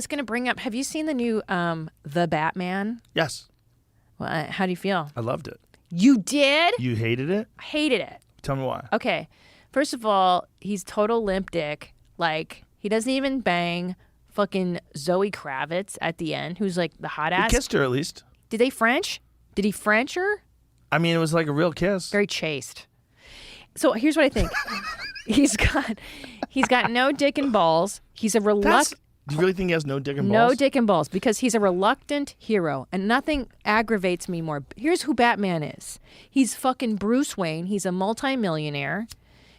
was going to bring up, have you seen the new The Batman? Yes. Well, how do you feel? I loved it. You did? You hated it? I hated it. Tell me why. Okay. First of all, he's total limp dick. Like, he doesn't even bang fucking Zoe Kravitz at the end, who's like the hot ass. He kissed her at least. Did they French? Did he French her? I mean, it was like a real kiss. Very chaste. So here's what I think. He's got no dick and balls. He's a reluctant. Do you really think he has no dick and balls? No dick and balls, because he's a reluctant hero, and nothing aggravates me more. Here's who Batman is. He's fucking Bruce Wayne. He's a multimillionaire.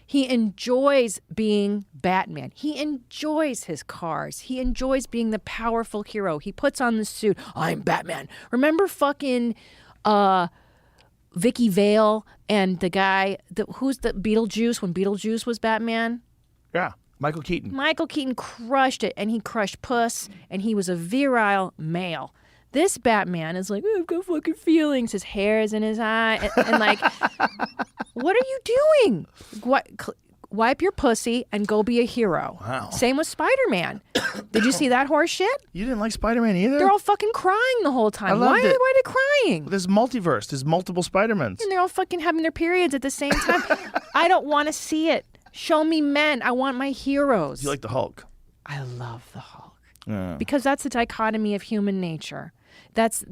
He enjoys being Batman. He enjoys his cars. He enjoys being the powerful hero. He puts on the suit. I'm Batman. Remember fucking Vicky Vale and the guy, who's the Beetlejuice, when Beetlejuice was Batman? Yeah. Michael Keaton. Michael Keaton crushed it, and he crushed puss, and he was a virile male. This Batman is like, oh, I've got fucking feelings. His hair is in his eye. And like, what are you doing? Wipe your pussy and go be a hero. Wow. Same with Spider-Man. Did you see that horse shit? You didn't like Spider-Man either? They're all fucking crying the whole time. Why are they crying? There's multiverse. There's multiple Spider-Mans. And they're all fucking having their periods at the same time. I don't want to see it. Show me men. I want my heroes. You like the Hulk? I love the Hulk. Yeah. Because that's the dichotomy of human nature. That's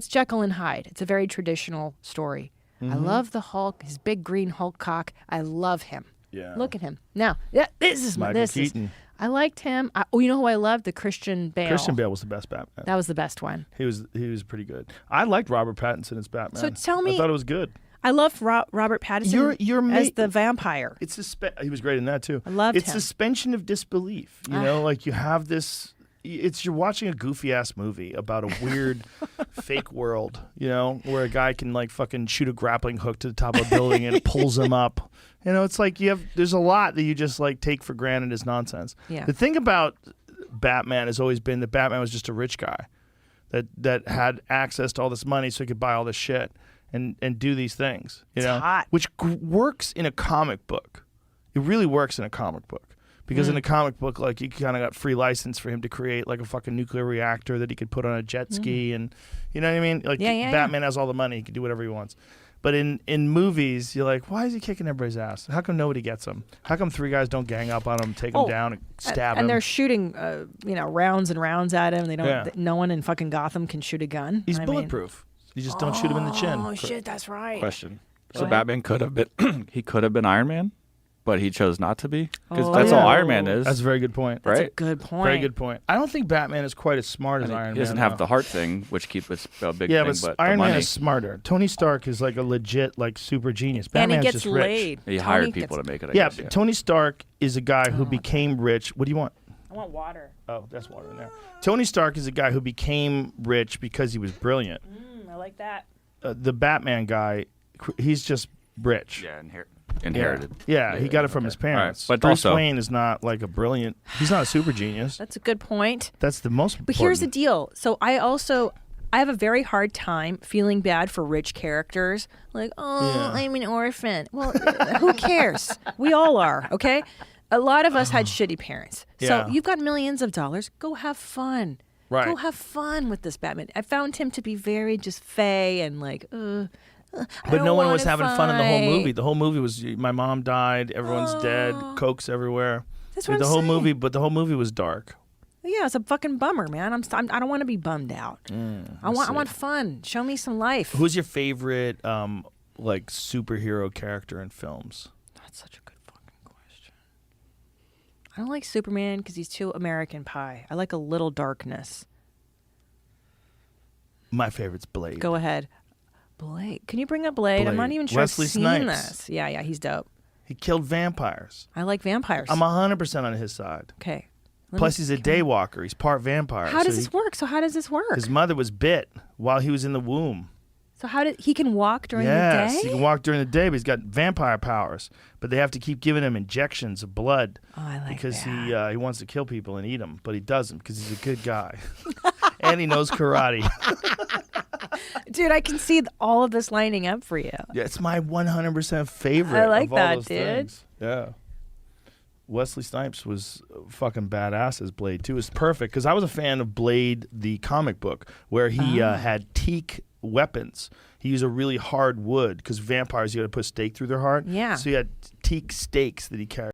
Jekyll and Hyde. It's a very traditional story. I love the Hulk, his big green Hulk cock. I love him. Yeah. Look at him. Now, this is Michael Keaton. I liked him. You know who I loved? The Christian Bale. Christian Bale was the best Batman. That was the best one. He was pretty good. I liked Robert Pattinson as Batman. So tell me, I thought it was good. I loved Robert Pattinson as the vampire. He was great in that too. I loved him. It's suspension of disbelief. You know, like you have this. You're watching a goofy ass movie about a weird fake world. You know, where a guy can like fucking shoot a grappling hook to the top of a building and it pulls him up. You know, it's like there's a lot that you just like take for granted as nonsense. Yeah. The thing about Batman has always been that Batman was just a rich guy that had access to all this money so he could buy all this shit and do these things. You know, hot. which works in a comic book. It really works in a comic book. Because in a comic book, like, you kind of got free license for him to create like a fucking nuclear reactor that he could put on a jet ski, and you know what I mean? Like, Batman has all the money; he can do whatever he wants. But in movies, you're like, why is he kicking everybody's ass? How come nobody gets him? How come 3 guys don't gang up on him, take him down, and stab him? And they're shooting, rounds and rounds at him. They don't. No one in fucking Gotham can shoot a gun. He's bulletproof. You just don't shoot him in the chin. Oh shit, that's right. Question. Go So ahead. Batman could have been he could have been Iron Man, but he chose not to be, because that's all Iron Man is. That's a very good point. Right? That's a good point. Very good point. I don't think Batman is quite as smart as Iron Man. He doesn't have though. the heart thing, which keeps a big Yeah, thing, but but Iron the money. Man is smarter. Tony Stark is like a legit, like, super genius. And Batman's he gets just laid. He Tony hired people gets- to make it. I Yeah, guess, Tony Stark is a guy who became rich. What do you want? I want water. Oh, that's water in there. Tony Stark is a guy who became rich because he was brilliant. I like that. The Batman guy, he's just rich. Yeah, inherited. Yeah, he got it from his parents. Right. But Bruce also, Wayne is not like a brilliant. He's not a super genius. That's a good point. That's the most. But here's the deal. So I have a very hard time feeling bad for rich characters. Like, I'm an orphan. Well, who cares? We all are, okay? A lot of us had shitty parents. Yeah. So you've got millions of dollars. Go have fun. Right. Go have fun with this Batman. I found him to be very just fey and like, But no one was having fun in the whole movie. The whole movie was my mom died, everyone's dead, cokes everywhere. That's what the I'm whole saying. movie, but the whole movie was dark. Yeah, it's a fucking bummer, man. I don't want to be bummed out. I want fun. Show me some life. Who's your favorite like superhero character in films? That's such a good fucking question. I don't like Superman because he's too American Pie. I like a little darkness. My favorite's Blade. Go ahead. Blade. Can you bring up Blade? I'm not Blade. even sure Wesley I've seen Snipes. this. Yeah, he's dope. He killed vampires. I like vampires. I'm 100% on his side. Okay. Plus, he's a daywalker. He's part vampire. How does this work? So how does this work? His mother was bit while he was in the womb. So how did he can walk during Yes, the day? he can walk during the day, but he's got vampire powers. But they have to keep giving him injections of blood Oh, I like because that. he wants to kill people and eat them, but he doesn't because he's a good guy, and he knows karate. Dude, I can see all of this lining up for you. Yeah, it's my 100% favorite. I like of all that, those dude. Things. Yeah. Wesley Snipes was fucking badass as Blade too. It was perfect because I was a fan of Blade, the comic book, where he had teak weapons. He used a really hard wood because vampires, you got to put a stake through their heart. Yeah. So he had teak stakes that he carried.